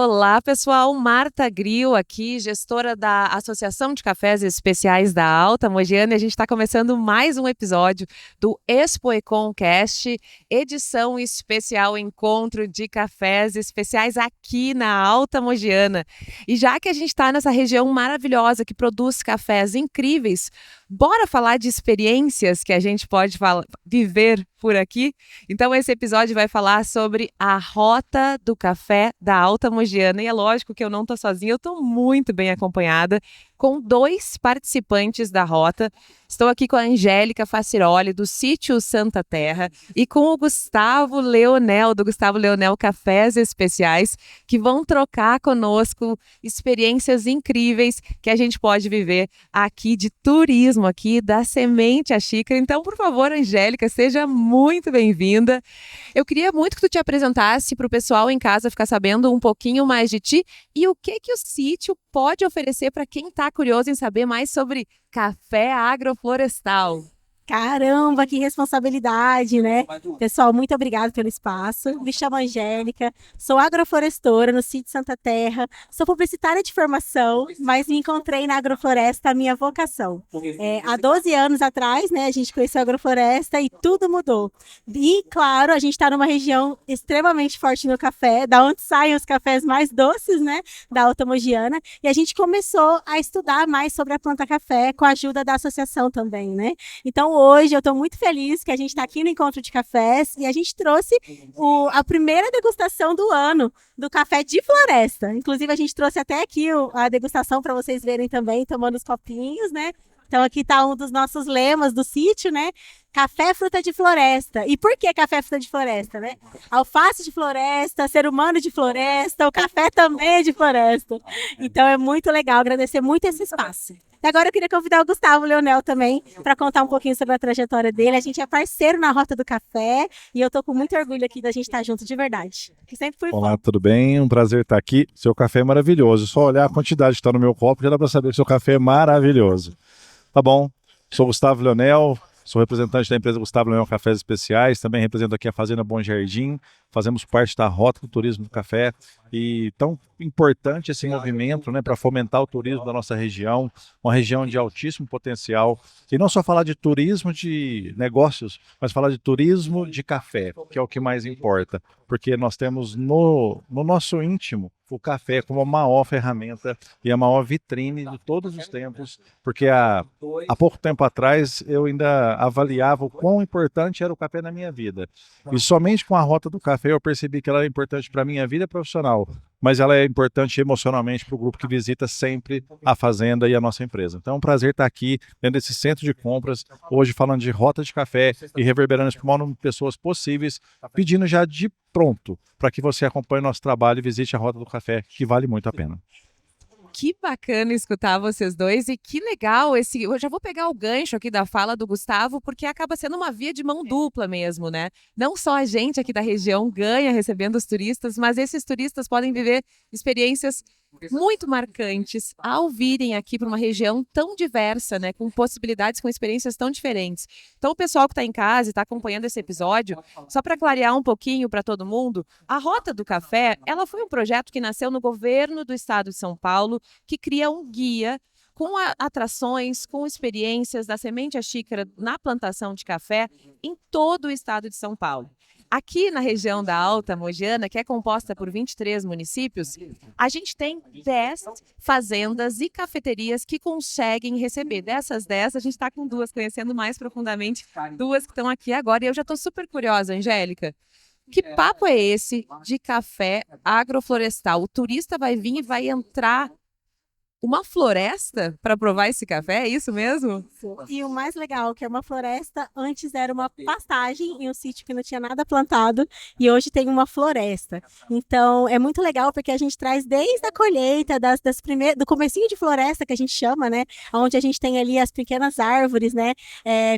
Olá, pessoal. Marta Grill aqui, gestora da Associação de Cafés Especiais da Alta Mogiana. E a gente está começando mais um episódio do Expo Econcast, edição especial Encontro de Cafés Especiais aqui na Alta Mogiana. E já que a gente está nessa região maravilhosa que produz cafés incríveis, bora falar de experiências que a gente pode viver por aqui? Então esse episódio vai falar sobre a Rota do Café da Alta Mogiana. E é lógico que eu não estou sozinha, eu estou muito bem acompanhada com 2 participantes da rota. Estou aqui com a Angélica Faciroli, do Sítio Santa Terra, e com o Gustavo Leonel, do Gustavo Leonel Cafés Especiais, que vão trocar conosco experiências incríveis que a gente pode viver aqui de turismo, aqui da semente à xícara. Então, por favor, Angélica, seja muito bem-vinda. Eu queria muito que tu te apresentasse para o pessoal em casa ficar sabendo um pouquinho mais de ti e o que o sítio pode oferecer para quem está curioso em saber mais sobre café agroflorestal. Caramba, que responsabilidade, né? Pessoal, muito obrigada pelo espaço. Me chamo Angélica, sou agroflorestora no Sítio Santa Terra, sou publicitária de formação, mas me encontrei na agrofloresta, a minha vocação. Há 12 anos atrás, né, a gente conheceu a agrofloresta e tudo mudou. E, claro, a gente está numa região extremamente forte no café, da onde saem os cafés mais doces, né, da Alta Mogiana, e a gente começou a estudar mais sobre a planta café com a ajuda da associação também, né? Então, hoje eu estou muito feliz que a gente está aqui no Encontro de Cafés e a gente trouxe a primeira degustação do ano do café de floresta. Inclusive, a gente trouxe até aqui a degustação para vocês verem também, tomando os copinhos, né? Então, aqui está um dos nossos lemas do sítio, né? Café fruta de floresta. E por que café fruta de floresta, né? Alface de floresta, ser humano de floresta, o café também é de floresta. Então, é muito legal, agradecer muito esse espaço. E agora eu queria convidar o Gustavo Leonel também para contar um pouquinho sobre a trajetória dele. A gente é parceiro na Rota do Café e eu estou com muito orgulho aqui da gente estar junto de verdade. Que sempre fui Olá, tudo bem? Um prazer estar aqui. Seu café é maravilhoso. Só olhar a quantidade que está no meu copo já dá para saber que seu café é maravilhoso. Tá bom, sou Gustavo Leonel, sou representante da empresa Gustavo Leonel Cafés Especiais, também represento aqui a Fazenda Bom Jardim, fazemos parte da Rota do Turismo do Café e tão importante esse movimento, né, para fomentar o turismo da nossa região, uma região de altíssimo potencial, e não só falar de turismo de negócios, mas falar de turismo de café, que é o que mais importa, porque nós temos no nosso íntimo o café como a maior ferramenta e a maior vitrine de todos os tempos, porque há pouco tempo atrás eu ainda avaliava o quão importante era o café na minha vida. E somente com a Rota do Café eu percebi que ela é importante para a minha vida profissional, mas ela é importante emocionalmente para o grupo que visita sempre a fazenda e a nossa empresa. Então é um prazer estar aqui dentro desse centro de compras, hoje falando de Rota de Café e reverberando esse maior número de pessoas possíveis, pedindo já de pronto para que você acompanhe o nosso trabalho e visite a Rota do Café, que vale muito a pena. Que bacana escutar vocês dois e que legal esse... Eu já vou pegar o gancho aqui da fala do Gustavo, porque acaba sendo uma via de mão dupla mesmo, né? Não só a gente aqui da região ganha recebendo os turistas, mas esses turistas podem viver experiências muito marcantes ao virem aqui para uma região tão diversa, né? Com possibilidades, com experiências tão diferentes. Então, o pessoal que está em casa e está acompanhando esse episódio, só para clarear um pouquinho para todo mundo, a Rota do Café, ela foi um projeto que nasceu no governo do estado de São Paulo, que cria um guia com atrações, com experiências da semente à xícara na plantação de café em todo o estado de São Paulo. Aqui na região da Alta Mogiana, que é composta por 23 municípios, a gente tem 10 fazendas e cafeterias que conseguem receber. Dessas 10, a gente está com 2, conhecendo mais profundamente 2 que estão aqui agora. E eu já estou super curiosa, Angélica. Que papo é esse de café agroflorestal? O turista vai vir e vai entrar uma floresta para provar esse café, é isso mesmo? E o mais legal, que é uma floresta, antes era uma pastagem em um sítio que não tinha nada plantado e hoje tem uma floresta. Então é muito legal porque a gente traz desde a colheita, do comecinho de floresta que a gente chama, né? Onde a gente tem ali as pequenas árvores, né?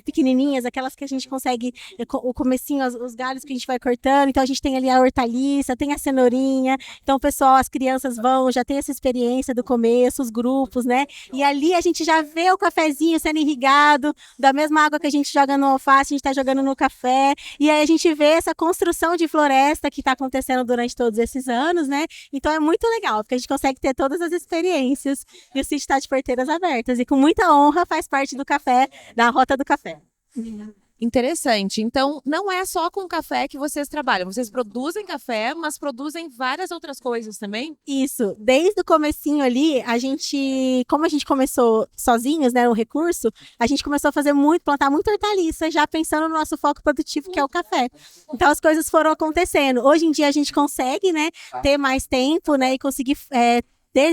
Pequenininhas, aquelas que a gente consegue, o comecinho, os galhos que a gente vai cortando. Então a gente tem ali a hortaliça, tem a cenourinha. Então o pessoal, as crianças vão, já tem essa experiência do começo, os grupos, né? E ali a gente já vê o cafezinho sendo irrigado, da mesma água que a gente joga no alface, a gente está jogando no café. E aí a gente vê essa construção de floresta que está acontecendo durante todos esses anos, né? Então é muito legal, porque a gente consegue ter todas as experiências e o sítio está de porteiras abertas. E com muita honra faz parte do café, da Rota do Café. Interessante. Então, não é só com café que vocês trabalham. Vocês produzem café, mas produzem várias outras coisas também? Isso. Desde o comecinho ali, como a gente começou sozinhos, né, o recurso, a gente começou a plantar muito hortaliça, já pensando no nosso foco produtivo, que é o café. Então, as coisas foram acontecendo. Hoje em dia, a gente consegue, né, ter mais tempo, né, e conseguir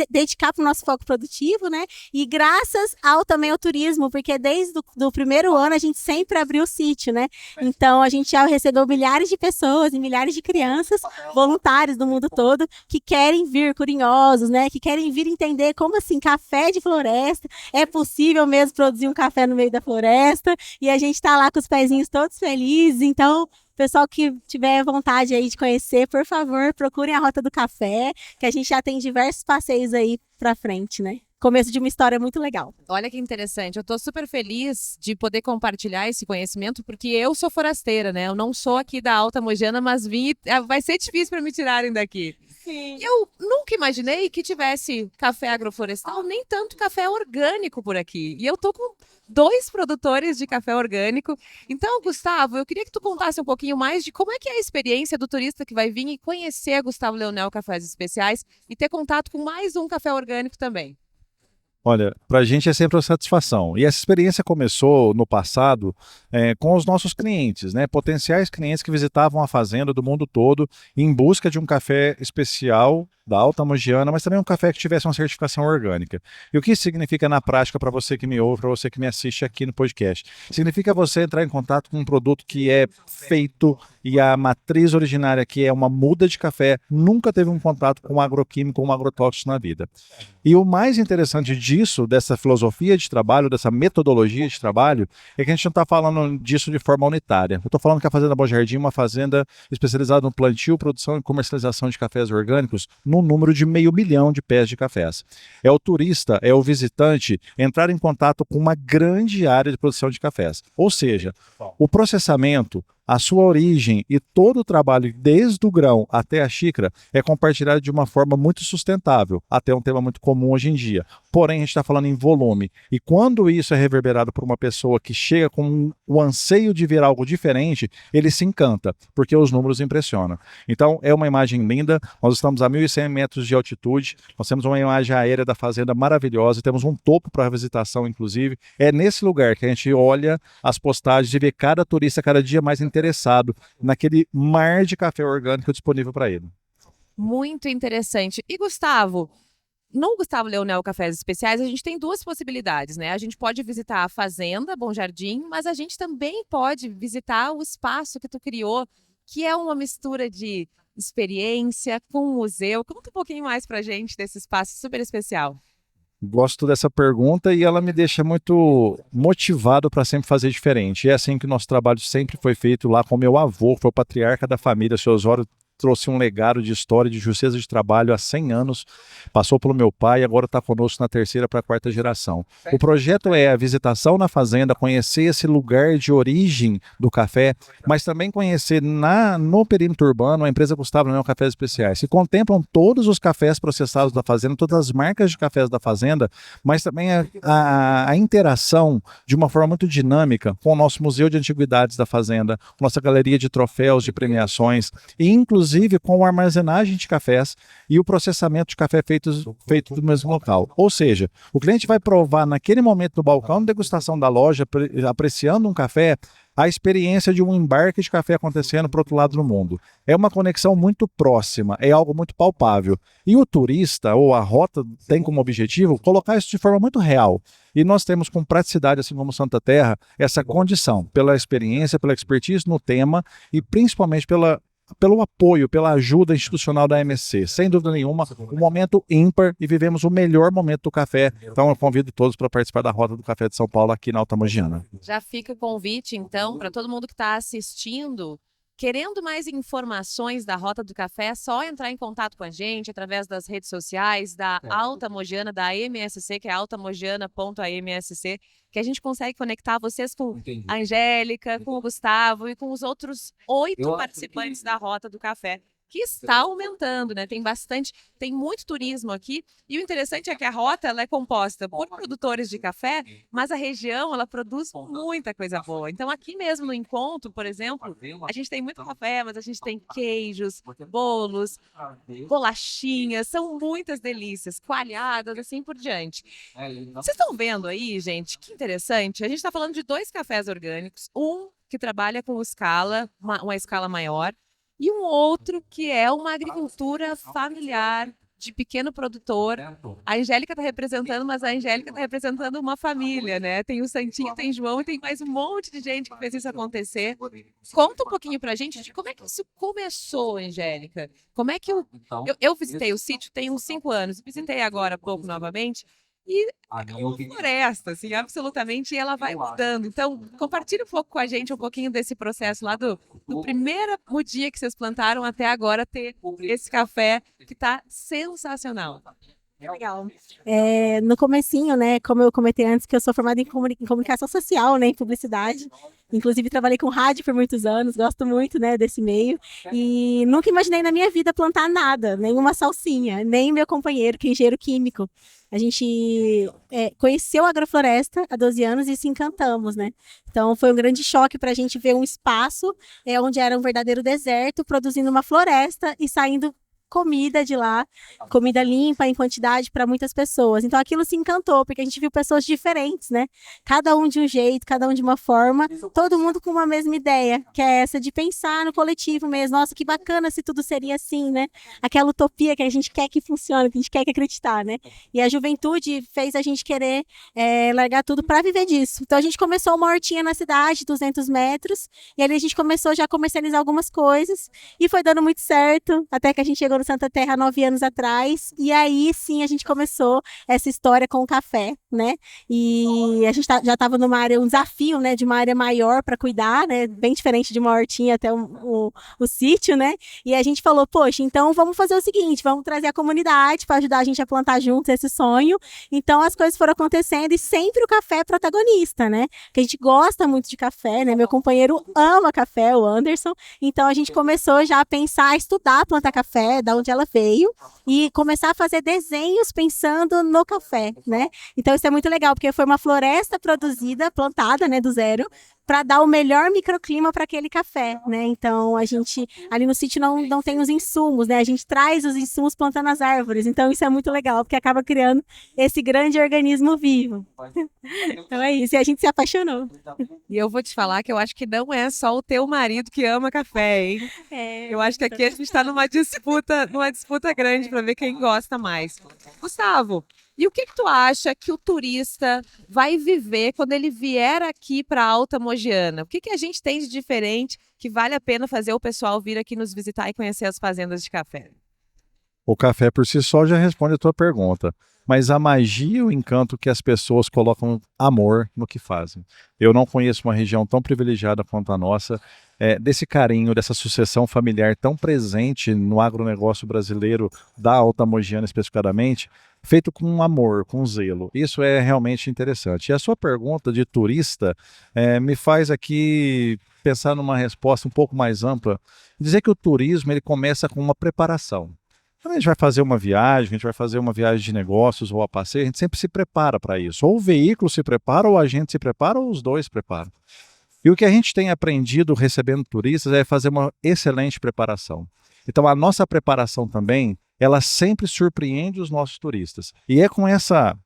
dedicar para o nosso foco produtivo, né? E graças também ao turismo, porque desde do primeiro ano a gente sempre abriu o sítio, né? Então a gente já recebeu milhares de pessoas e milhares de crianças, voluntários do mundo todo, que querem vir, curiosos, né? Que querem vir entender como assim, café de floresta, é possível mesmo produzir um café no meio da floresta, e a gente está lá com os pezinhos todos felizes, então... Pessoal que tiver vontade aí de conhecer, por favor, procurem a Rota do Café, que a gente já tem diversos passeios aí pra frente, né? Começo de uma história muito legal. Olha que interessante, eu tô super feliz de poder compartilhar esse conhecimento, porque eu sou forasteira, né? Eu não sou aqui da Alta Mogiana, mas vai ser difícil para me tirarem daqui. Sim. Eu nunca imaginei que tivesse café agroflorestal, nem tanto café orgânico por aqui. E eu tô com 2 produtores de café orgânico. Então, Gustavo, eu queria que tu contasse um pouquinho mais de como é que é a experiência do turista que vai vir e conhecer a Gustavo Leonel Cafés Especiais e ter contato com mais um café orgânico também. Olha, para a gente é sempre uma satisfação. E essa experiência começou no passado com os nossos clientes, né? Potenciais clientes que visitavam a fazenda do mundo todo em busca de um café especial da Alta Mogiana, mas também um café que tivesse uma certificação orgânica. E o que isso significa na prática para você que me ouve, para você que me assiste aqui no podcast? Significa você entrar em contato com um produto que é feito e a matriz originária, que é uma muda de café, nunca teve um contato com um agroquímico ou um agrotóxico na vida. E o mais interessante disso, dessa filosofia de trabalho, dessa metodologia de trabalho, é que a gente não está falando disso de forma unitária. Eu estou falando que a Fazenda Bom Jardim é uma fazenda especializada no plantio, produção e comercialização de cafés orgânicos no número de 500 mil de pés de cafés. É o turista, é o visitante entrar em contato com uma grande área de produção de cafés. Ou seja, o processamento, a sua origem e todo o trabalho, desde o grão até a xícara, é compartilhado de uma forma muito sustentável, até um tema muito comum hoje em dia. Porém, a gente está falando em volume. E quando isso é reverberado por uma pessoa que chega com o anseio de ver algo diferente, ele se encanta, porque os números impressionam. Então, é uma imagem linda. Nós estamos a 1.100 metros de altitude. Nós temos uma imagem aérea da fazenda maravilhosa. Temos um topo para visitação, inclusive. É nesse lugar que a gente olha as postagens e vê cada turista cada dia mais interessado naquele mar de café orgânico disponível para ele. Muito interessante. E Gustavo, no Gustavo Leonel Cafés Especiais, a gente tem 2 possibilidades, né? A gente pode visitar a Fazenda Bom Jardim, mas a gente também pode visitar o espaço que tu criou, que é uma mistura de experiência com museu. Conta um pouquinho mais pra gente desse espaço super especial. Gosto dessa pergunta e ela me deixa muito motivado para sempre fazer diferente. E é assim que o nosso trabalho sempre foi feito lá com meu avô, que foi o patriarca da família, seu Osório. Trouxe um legado de história, de justeza de trabalho há 100 anos, passou pelo meu pai e agora está conosco na 3ª para a 4ª geração. O projeto é a visitação na fazenda, conhecer esse lugar de origem do café, mas também conhecer no perímetro urbano a empresa Gustavo Leonel Cafés Especiais, que contemplam todos os cafés processados da fazenda, todas as marcas de cafés da fazenda, mas também a interação de uma forma muito dinâmica com o nosso Museu de Antiguidades da Fazenda, nossa galeria de troféus, de premiações e inclusive com a armazenagem de cafés e o processamento de café feito do mesmo local. Ou seja, o cliente vai provar naquele momento no balcão de degustação da loja, apreciando um café, a experiência de um embarque de café acontecendo para outro lado do mundo. É uma conexão muito próxima, é algo muito palpável. E o turista, ou a rota, tem como objetivo colocar isso de forma muito real. E nós temos com praticidade, assim como Santa Terra, essa condição, pela experiência, pela expertise no tema e principalmente pelo apoio, pela ajuda institucional da MSC. Sem dúvida nenhuma, um momento ímpar e vivemos o melhor momento do café. Então eu convido todos para participar da Rota do Café de São Paulo aqui na Alta Mogiana. Já fica o convite, então, para todo mundo que está assistindo, Querendo mais informações da Rota do Café, é só entrar em contato com a gente através das redes sociais da Alta Mogiana, da AMSC, que é altamogiana.amsc, que a gente consegue conectar vocês com a Angélica, com o Gustavo e com os outros 8 participantes da Rota do Café, que está aumentando, né? Tem muito turismo aqui, e o interessante é que a rota ela é composta por produtores de café, mas a região ela produz muita coisa boa. Então aqui mesmo no encontro, por exemplo, a gente tem muito café, mas a gente tem queijos, bolos, bolachinhas, são muitas delícias, coalhadas, assim por diante. Vocês estão vendo aí, gente? Que interessante. A gente está falando de 2 cafés orgânicos, um que trabalha com escala, uma escala maior, e um outro que é uma agricultura familiar, de pequeno produtor. A Angélica está representando, mas a Angélica está representando uma família, né? Tem o Santinho, tem João e tem mais um monte de gente que fez isso acontecer. Conta um pouquinho pra gente de como é que isso começou, Angélica. Como é que eu visitei o sítio tem uns 5 anos, visitei agora há pouco novamente, e é uma floresta, assim, absolutamente, e ela vai mudando. Então, compartilha um pouco com a gente um pouquinho desse processo lá do primeiro dia que vocês plantaram até agora ter esse café que está sensacional. Legal. No comecinho, né, como eu comentei antes, que eu sou formada em comunicação social, né, em publicidade. Inclusive, trabalhei com rádio por muitos anos, gosto muito, né, desse meio. E nunca imaginei na minha vida plantar nada, nenhuma salsinha, nem meu companheiro, que é engenheiro químico. A gente conheceu a agrofloresta há 12 anos e se encantamos, né? Então, foi um grande choque para a gente ver um espaço onde era um verdadeiro deserto, produzindo uma floresta e saindo comida de lá, comida limpa em quantidade para muitas pessoas. Então aquilo se encantou, porque a gente viu pessoas diferentes, né? Cada um de um jeito, cada um de uma forma, todo mundo com uma mesma ideia, que é essa de pensar no coletivo mesmo. Nossa, que bacana se tudo seria assim, né? Aquela utopia que a gente quer que funcione, que a gente quer que acreditar, né? E a juventude fez a gente querer largar tudo para viver disso. Então a gente começou uma hortinha na cidade, 200 metros, e ali a gente começou já a comercializar algumas coisas, e foi dando muito certo, até que a gente chegou no Santa Terra há 9 anos atrás, e aí sim a gente começou essa história com o café, né? E a gente já estava numa área, um desafio, né, de uma área maior para cuidar, né? Bem diferente de uma hortinha até o sítio, né? E a gente falou, poxa, então vamos fazer o seguinte, vamos trazer a comunidade para ajudar a gente a plantar juntos esse sonho. Então as coisas foram acontecendo e sempre o café é protagonista, né? Porque a gente gosta muito de café, né? Meu companheiro ama café, o Anderson. Então a gente começou já a pensar, a estudar plantar café, da onde ela veio, e começar a fazer desenhos pensando no café, né? Então isso é muito legal, porque foi uma floresta produzida, plantada, né, do zero, para dar o melhor microclima para aquele café, né? Então a gente ali no sítio não tem os insumos, né? A gente traz os insumos plantando as árvores. Então isso é muito legal, porque acaba criando esse grande organismo vivo. Então é isso, e a gente se apaixonou. E eu vou te falar que eu acho que não é só o teu marido que ama café, hein? Eu acho que aqui a gente está numa disputa grande para ver quem gosta mais. Gustavo, e o que tu acha que o turista vai viver quando ele vier aqui para a Alta Mogiana? O que a gente tem de diferente que vale a pena fazer o pessoal vir aqui nos visitar e conhecer as fazendas de café? O café por si só já responde a tua pergunta, mas a magia e o encanto que as pessoas colocam amor no que fazem. Eu não conheço uma região tão privilegiada quanto a nossa, desse carinho, dessa sucessão familiar tão presente no agronegócio brasileiro, da Alta Mogiana especificadamente, feito com amor, com zelo. Isso é realmente interessante. E a sua pergunta de turista me faz aqui pensar numa resposta um pouco mais ampla, dizer que o turismo ele começa com uma preparação. Quando a gente vai fazer uma viagem, a gente vai fazer uma viagem de negócios ou a passeio, a gente sempre se prepara para isso. Ou o veículo se prepara, ou a gente se prepara, ou os dois se preparam. E o que a gente tem aprendido recebendo turistas é fazer uma excelente preparação. Então a nossa preparação também, ela sempre surpreende os nossos turistas. E é com essa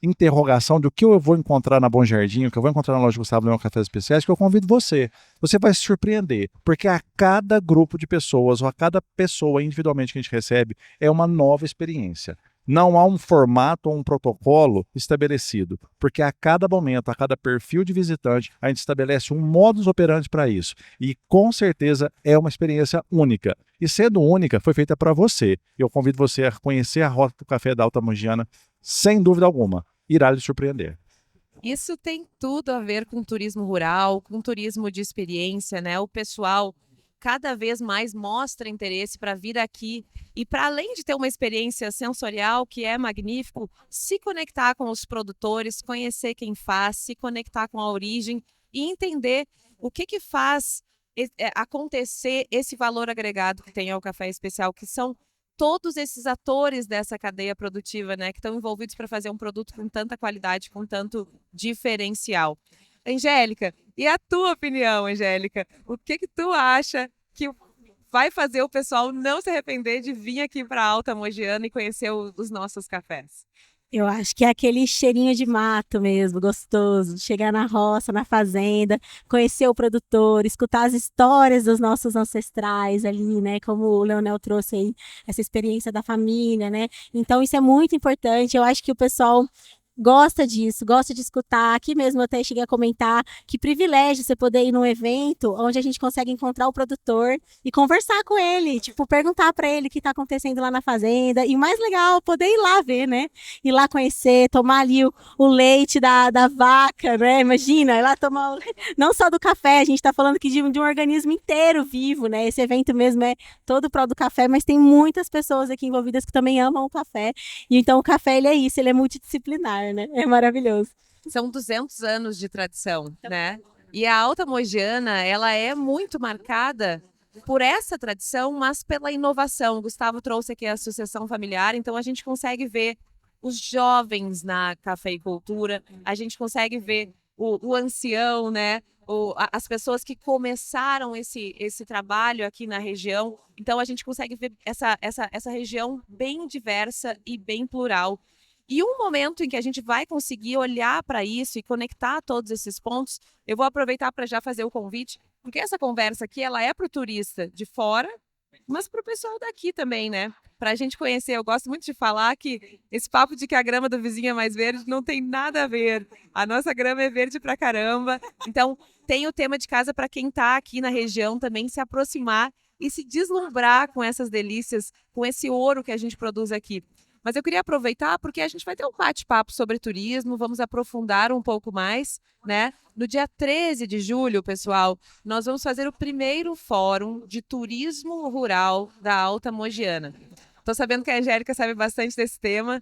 interrogação do que eu vou encontrar na Bom Jardim, o que eu vou encontrar na loja Gustavo Leão Cafés Especiais, que eu convido você. Você vai se surpreender, porque a cada grupo de pessoas, ou a cada pessoa individualmente que a gente recebe, é uma nova experiência. Não há um formato ou um protocolo estabelecido, porque a cada momento, a cada perfil de visitante, a gente estabelece um modus operandi para isso. E com certeza é uma experiência única. E sendo única, foi feita para você. Eu convido você a conhecer a Rota do Café da Alta Mogiana, sem dúvida alguma. Irá lhe surpreender. Isso tem tudo a ver com turismo rural, com turismo de experiência, né? O pessoal cada vez mais mostra interesse para vir aqui e para além de ter uma experiência sensorial que é magnífico, se conectar com os produtores, conhecer quem faz, se conectar com a origem e entender o que faz acontecer esse valor agregado que tem ao café especial, que são todos esses atores dessa cadeia produtiva, né, que estão envolvidos para fazer um produto com tanta qualidade, com tanto diferencial. Angélica, e a tua opinião, Angélica? O que tu acha que vai fazer o pessoal não se arrepender de vir aqui para a Alta Mogiana e conhecer os nossos cafés? Eu acho que é aquele cheirinho de mato mesmo, gostoso, de chegar na roça, na fazenda, conhecer o produtor, escutar as histórias dos nossos ancestrais ali, né? Como o Leonel trouxe aí, essa experiência da família, né? Então isso é muito importante. Eu acho que o pessoal gosta disso, gosta de escutar. Aqui mesmo eu até cheguei a comentar que privilégio você poder ir num evento onde a gente consegue encontrar o produtor e conversar com ele, tipo, perguntar para ele o que está acontecendo lá na fazenda. E o mais legal, poder ir lá ver, né? Ir lá conhecer, tomar ali o leite da vaca, né? Imagina, ir lá tomar não só do café, a gente está falando aqui de um organismo inteiro vivo, né? Esse evento mesmo é todo pró do café, mas tem muitas pessoas aqui envolvidas que também amam o café. E então o café, ele é isso, ele é multidisciplinar. Né? É maravilhoso. São 200 anos de tradição, né? E a Alta Mogiana, ela é muito marcada por essa tradição, mas pela inovação. O Gustavo trouxe aqui a associação familiar, então a gente consegue ver os jovens na cafeicultura, a gente consegue ver o ancião, né? As pessoas que começaram esse trabalho aqui na região. Então a gente consegue ver essa região bem diversa e bem plural. E um momento em que a gente vai conseguir olhar para isso e conectar todos esses pontos, eu vou aproveitar para já fazer o convite, porque essa conversa aqui ela é para o turista de fora, mas para o pessoal daqui também, né? Para a gente conhecer. Eu gosto muito de falar que esse papo de que a grama do vizinho é mais verde não tem nada a ver. A nossa grama é verde pra caramba. Então, tem o tema de casa para quem está aqui na região também se aproximar e se deslumbrar com essas delícias, com esse ouro que a gente produz aqui. Mas eu queria aproveitar porque a gente vai ter um bate-papo sobre turismo, vamos aprofundar um pouco mais, né? No dia 13 de julho, pessoal, nós vamos fazer o primeiro fórum de turismo rural da Alta Mogiana. Estou sabendo que a Angélica sabe bastante desse tema.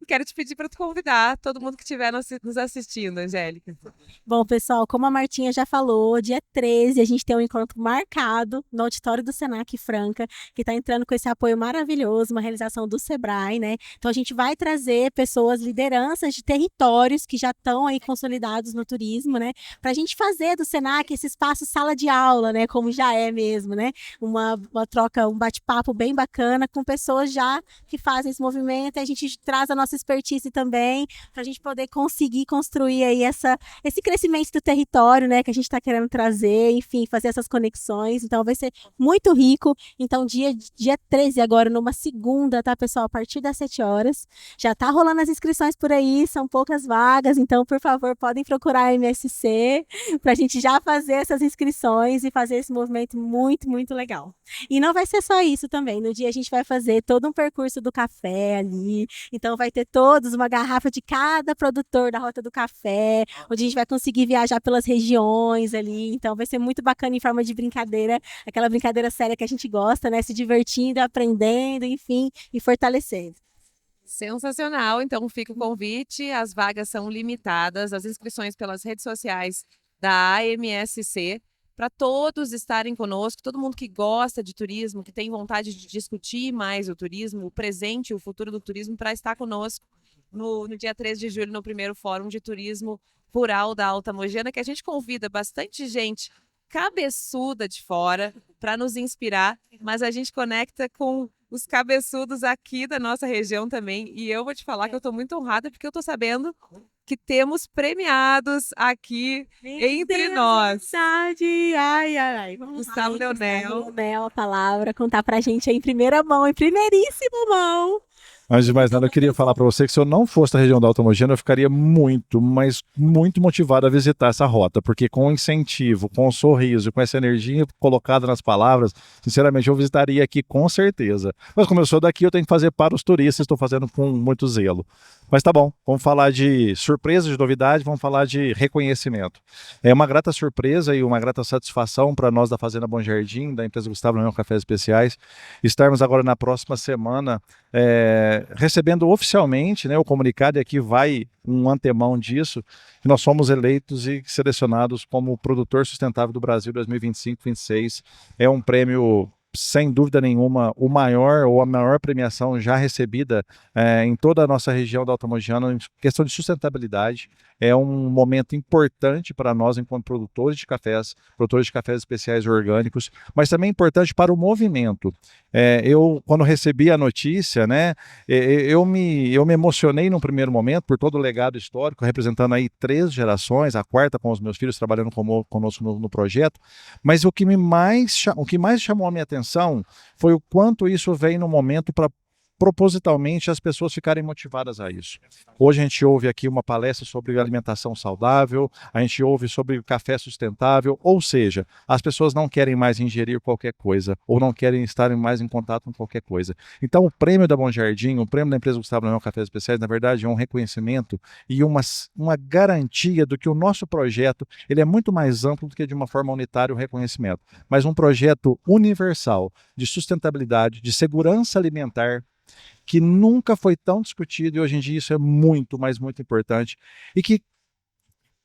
Quero te pedir para tu convidar todo mundo que estiver nos assistindo, Angélica. Bom, pessoal, como a Martinha já falou, dia 13 a gente tem um encontro marcado no auditório do Senac Franca, que está entrando com esse apoio maravilhoso, uma realização do Sebrae, né? Então a gente vai trazer pessoas, lideranças de territórios que já estão aí consolidados no turismo, né? Para a gente fazer do Senac esse espaço sala de aula, né? Como já é mesmo, né? Uma troca, um bate-papo bem bacana com pessoas já que fazem esse movimento, e a gente traz a nossa expertise também, para a gente poder conseguir construir aí esse crescimento do território, né, que a gente está querendo trazer, enfim, fazer essas conexões. Então vai ser muito rico. Então dia 13 agora, numa segunda, tá, pessoal? A partir das 7 horas. Já tá rolando as inscrições por aí, são poucas vagas, então, por favor, podem procurar a MSC para a gente já fazer essas inscrições e fazer esse movimento muito, muito legal. E não vai ser só isso também. No dia a gente vai fazer todo um percurso do café ali, então vai ter todos uma garrafa de cada produtor da Rota do Café, onde a gente vai conseguir viajar pelas regiões ali. Então vai ser muito bacana em forma de brincadeira, aquela brincadeira séria que a gente gosta, né? Se divertindo, aprendendo, enfim, e fortalecendo. Sensacional, então fica o convite, as vagas são limitadas, as inscrições pelas redes sociais da AMSC, para todos estarem conosco, todo mundo que gosta de turismo, que tem vontade de discutir mais o turismo, o presente e o futuro do turismo, para estar conosco no dia 13 de julho, no primeiro Fórum de Turismo Rural da Alta Mogiana, que a gente convida bastante gente cabeçuda de fora para nos inspirar, mas a gente conecta com os cabeçudos aqui da nossa região também. E eu vou te falar que eu estou muito honrada porque eu estou sabendo que temos premiados aqui entre nós. Verdade. Ai, ai, ai. Vamos Gustavo lá, Leonel. Gustavo Leonel, a palavra, contar pra gente aí em primeira mão, em primeiríssima mão, Antes de mais nada, eu queria falar para você que se eu não fosse da região da Alta Mogiana, eu ficaria muito, mas muito motivado a visitar essa rota, porque com o incentivo, com o sorriso, com essa energia colocada nas palavras, sinceramente, eu visitaria aqui com certeza. Mas como eu sou daqui, eu tenho que fazer para os turistas, estou fazendo com muito zelo. Mas tá bom, vamos falar de surpresa, de novidade, vamos falar de reconhecimento. É uma grata surpresa e uma grata satisfação para nós da Fazenda Bom Jardim, da empresa Gustavo Leão Cafés Especiais, estarmos agora na próxima semana recebendo oficialmente, né, o comunicado, e aqui vai um antemão disso, que nós fomos eleitos e selecionados como produtor sustentável do Brasil 2025-26. É um prêmio, sem dúvida nenhuma, o maior ou a maior premiação já recebida em toda a nossa região da Alta Mogiana em questão de sustentabilidade. É um momento importante para nós enquanto produtores de cafés especiais orgânicos, mas também importante para o movimento. Eu, quando recebi a notícia, né, eu me emocionei num primeiro momento por todo o legado histórico, representando aí 3 gerações, a quarta com os meus filhos trabalhando conosco no projeto, mas o que mais chamou a minha atenção foi o quanto isso vem no momento para propositalmente as pessoas ficarem motivadas a isso. Hoje a gente ouve aqui uma palestra sobre alimentação saudável, a gente ouve sobre café sustentável, ou seja, as pessoas não querem mais ingerir qualquer coisa, ou não querem estar mais em contato com qualquer coisa. Então o prêmio da Bom Jardim, o prêmio da empresa Gustavo Leão Cafés Especiais, na verdade é um reconhecimento e uma garantia do que o nosso projeto ele é muito mais amplo do que de uma forma unitária o reconhecimento, mas um projeto universal de sustentabilidade, de segurança alimentar, que nunca foi tão discutido e hoje em dia isso é muito, mas muito importante. E que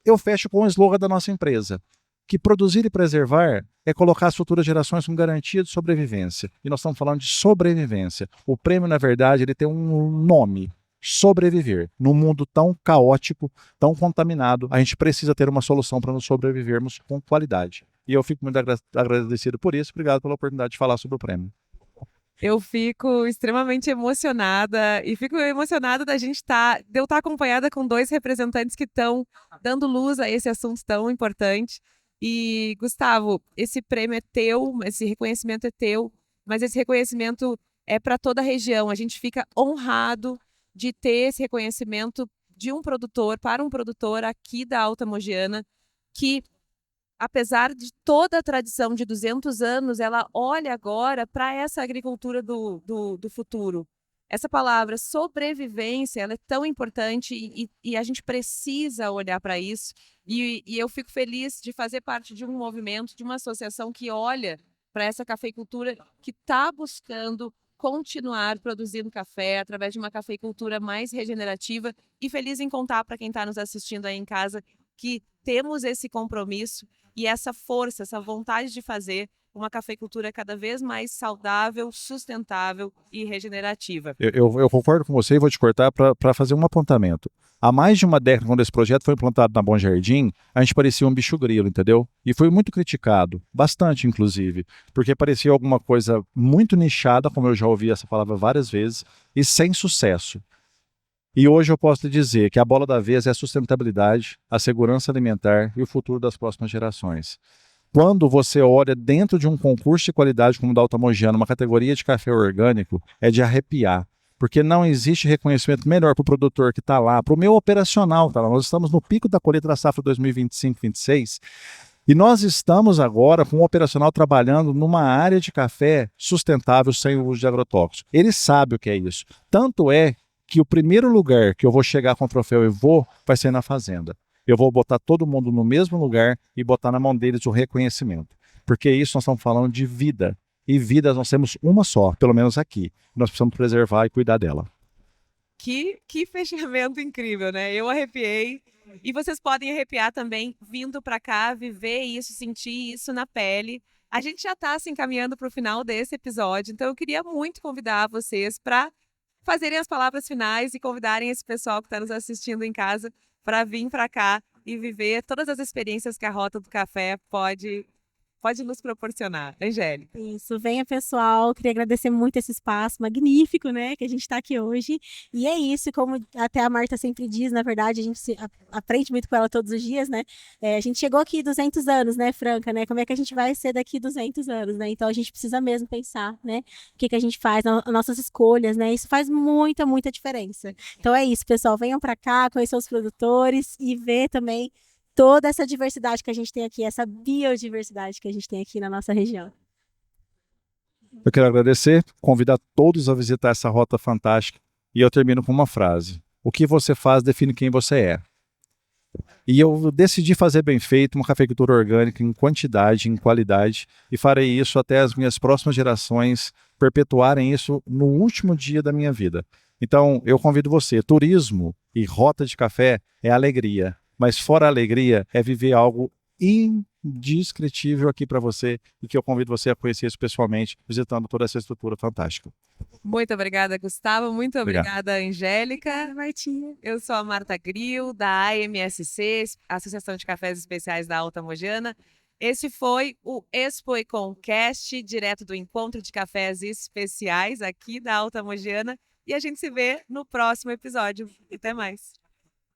eu fecho com o slogan da nossa empresa, que produzir e preservar é colocar as futuras gerações com garantia de sobrevivência. E nós estamos falando de sobrevivência. O prêmio, na verdade, ele tem um nome: sobreviver. Num mundo tão caótico, tão contaminado, a gente precisa ter uma solução para nos sobrevivermos com qualidade. E eu fico muito agradecido por isso. Obrigado pela oportunidade de falar sobre o prêmio. Eu fico extremamente emocionada e fico emocionada de eu estar acompanhada com 2 representantes que estão dando luz a esse assunto tão importante. E, Gustavo, esse prêmio é teu, esse reconhecimento é teu, mas esse reconhecimento é para toda a região. A gente fica honrado de ter esse reconhecimento de um produtor, para um produtor aqui da Alta Mogiana, que, apesar de toda a tradição de 200 anos, ela olha agora para essa agricultura do futuro. Essa palavra sobrevivência, ela é tão importante e a gente precisa olhar para isso. E eu fico feliz de fazer parte de um movimento, de uma associação que olha para essa cafeicultura, que está buscando continuar produzindo café através de uma cafeicultura mais regenerativa, e feliz em contar para quem está nos assistindo aí em casa que temos esse compromisso e essa força, essa vontade de fazer uma cafeicultura cada vez mais saudável, sustentável e regenerativa. Eu concordo com você e vou te cortar para fazer um apontamento. Há mais de uma década, quando esse projeto foi implantado na Bom Jardim, a gente parecia um bicho grilo, entendeu? E foi muito criticado, bastante inclusive, porque parecia alguma coisa muito nichada, como eu já ouvi essa palavra várias vezes, e sem sucesso. E hoje eu posso lhe dizer que a bola da vez é a sustentabilidade, a segurança alimentar e o futuro das próximas gerações. Quando você olha dentro de um concurso de qualidade como o da Alta Mogiana, uma categoria de café orgânico, é de arrepiar. Porque não existe reconhecimento melhor para o produtor que está lá, para o meu operacional. Tá lá. Nós estamos no pico da colheita da safra 2025-26 e nós estamos agora com o operacional trabalhando numa área de café sustentável sem o uso de agrotóxicos. Ele sabe o que é isso. Tanto é que o primeiro lugar que eu vou chegar com o troféu vai ser na fazenda. Eu vou botar todo mundo no mesmo lugar e botar na mão deles o reconhecimento. Porque isso nós estamos falando de vida. E vidas nós temos uma só, pelo menos aqui. Nós precisamos preservar e cuidar dela. Que fechamento incrível, né? Eu arrepiei. E vocês podem arrepiar também vindo para cá, viver isso, sentir isso na pele. A gente já está se encaminhando para o final desse episódio, então eu queria muito convidar vocês para fazerem as palavras finais e convidarem esse pessoal que está nos assistindo em casa para vir para cá e viver todas as experiências que a Rota do Café pode pode nos proporcionar, Angélica. Isso, venha pessoal, queria agradecer muito esse espaço magnífico, né, que a gente está aqui hoje, e é isso, como até a Marta sempre diz, na verdade, a gente aprende muito com ela todos os dias, né, a gente chegou aqui 200 anos, né, Franca, né, como é que a gente vai ser daqui 200 anos, né, então a gente precisa mesmo pensar, né, o que a gente faz, nossas escolhas, né, isso faz muita, muita diferença. Então é isso, pessoal, venham para cá, conhecer os produtores e ver também toda essa diversidade que a gente tem aqui, essa biodiversidade que a gente tem aqui na nossa região. Eu quero agradecer, convidar todos a visitar essa rota fantástica e eu termino com uma frase. O que você faz define quem você é. E eu decidi fazer bem feito uma cafeicultura orgânica em quantidade, em qualidade, e farei isso até as minhas próximas gerações perpetuarem isso no último dia da minha vida. Então, eu convido você, turismo e rota de café é alegria, mas fora a alegria é viver algo indescritível aqui para você e que eu convido você a conhecer isso pessoalmente, visitando toda essa estrutura fantástica. Muito obrigada, Gustavo. Muito obrigada, Angélica. Martinha. Eu sou a Marta Grill, da AMSC, Associação de Cafés Especiais da Alta Mogiana. Esse foi o Expo Econcast, direto do Encontro de Cafés Especiais aqui da Alta Mogiana. E a gente se vê no próximo episódio. Até mais.